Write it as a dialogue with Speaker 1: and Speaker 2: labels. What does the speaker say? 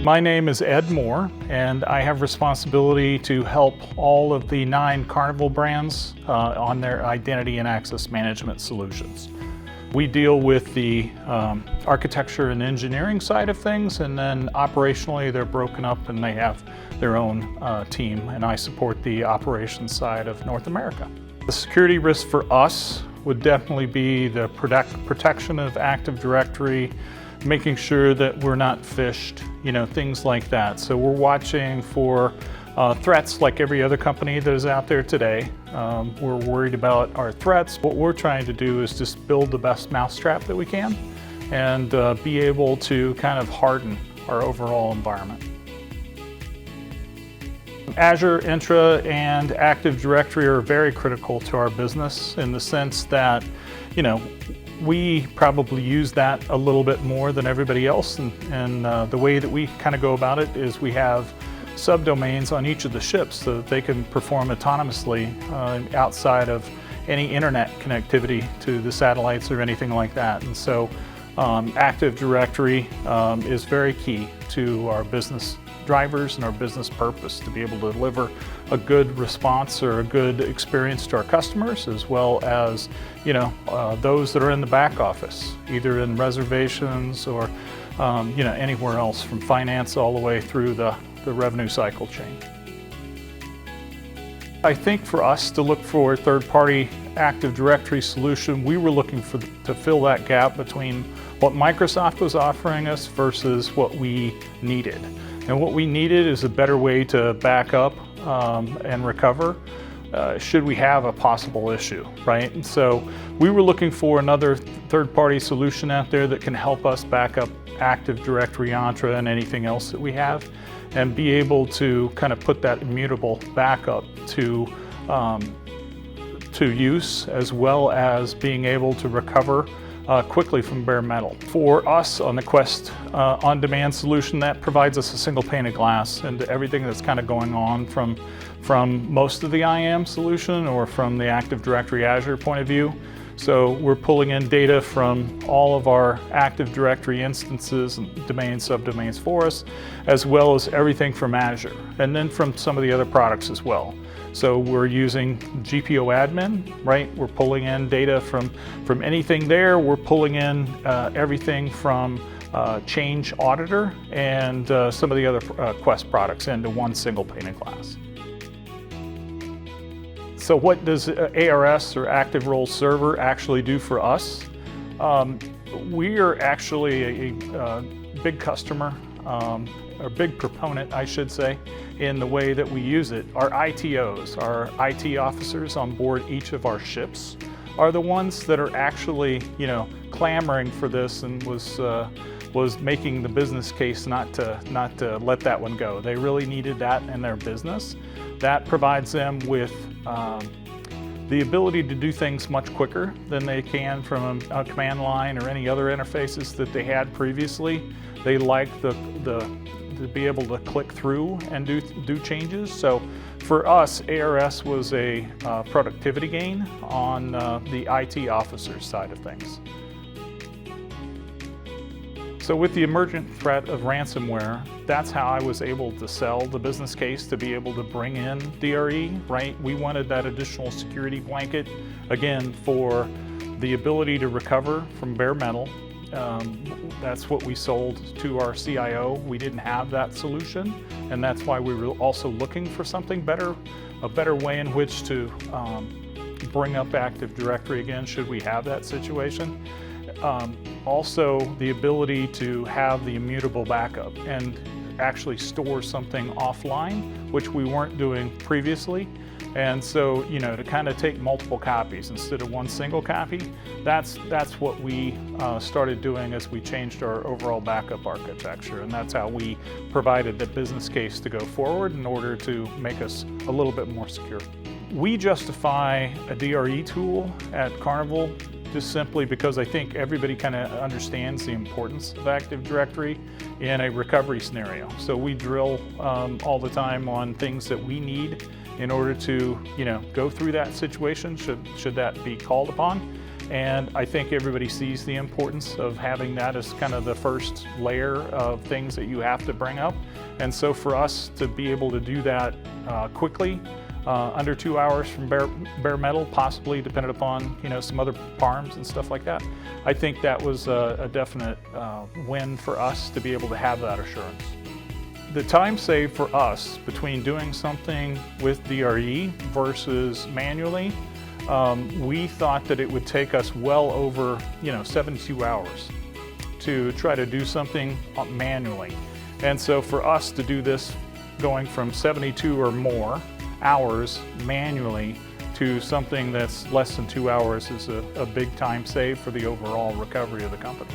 Speaker 1: My name is Ed Moore, and I have responsibility to help all of the 9 Carnival brands on their identity and access management solutions. We deal with the architecture and engineering side of things, and then operationally they're broken up and they have their own team, and I support the operations side of North America. The security risk for us would definitely be the protection of Active Directory, making sure that we're not phished, things like that. So we're watching for threats like every other company that is out there today. We're worried about our threats. What we're trying to do is just build the best mousetrap that we can and be able to kind of harden our overall environment. Azure, Entra, and Active Directory are very critical to our business in the sense that, we probably use that a little bit more than everybody else, and the way that we kind of go about it is we have subdomains on each of the ships so that they can perform autonomously outside of any internet connectivity to the satellites or anything like that. And so Active Directory is very key to our business drivers and our business purpose to be able to deliver a good response or a good experience to our customers, as well as those that are in the back office, either in reservations or anywhere else, from finance all the way through the revenue cycle chain. I think for us to look for a third-party Active Directory solution, we were looking to fill that gap between what Microsoft was offering us versus what we needed. And what we needed is a better way to back up and recover should we have a possible issue, right? And so we were looking for another third-party solution out there that can help us back up Active Directory, Entra, and anything else that we have, and be able to kind of put that immutable backup to use, as well as being able to recover quickly from bare metal. For us on the Quest on-demand solution, that provides us a single pane of glass into everything that's kind of going on from most of the IAM solution or from the Active Directory Azure point of view. So we're pulling in data from all of our Active Directory instances and domains, subdomains for us, as well as everything from Azure, and then from some of the other products as well. So we're using GPO admin, right? We're pulling in data from anything there. We're pulling in everything from Change Auditor and some of the other Quest products into one single pane of glass. So what does ARS, or Active Role Server, actually do for us? We are actually a big customer, or big proponent, I should say, in the way that we use it. Our ITOs, our IT officers on board each of our ships, are the ones that are actually, clamoring for this and was making the business case not to let that one go. They really needed that in their business. That provides them with the ability to do things much quicker than they can from a command line or any other interfaces that they had previously. They like to be able to click through and do changes. So for us, ARS was a productivity gain on the IT officer side of things. So with the emergent threat of ransomware, that's how I was able to sell the business case to be able to bring in DRE, right? We wanted that additional security blanket, again, for the ability to recover from bare metal. That's what we sold to our CIO. We didn't have that solution, and that's why we were also looking for something better, a better way in which to bring up Active Directory again, should we have that situation. Also, the ability to have the immutable backup and actually store something offline, which we weren't doing previously. And so, to kind of take multiple copies instead of one single copy, that's what we started doing as we changed our overall backup architecture. And that's how we provided the business case to go forward in order to make us a little bit more secure. We justify a DRE tool at Carnival just simply because I think everybody kind of understands the importance of Active Directory in a recovery scenario. So we drill all the time on things that we need in order to, go through that situation should that be called upon. And I think everybody sees the importance of having that as kind of the first layer of things that you have to bring up. And so for us to be able to do that quickly, under 2 hours from bare metal, possibly dependent upon some other parms and stuff like that, I think that was a definite win for us to be able to have that assurance. The time saved for us between doing something with DRE versus manually, we thought that it would take us well over 72 hours to try to do something manually. And so for us to do this going from 72 or more hours manually to something that's less than 2 hours is a big time save for the overall recovery of the company.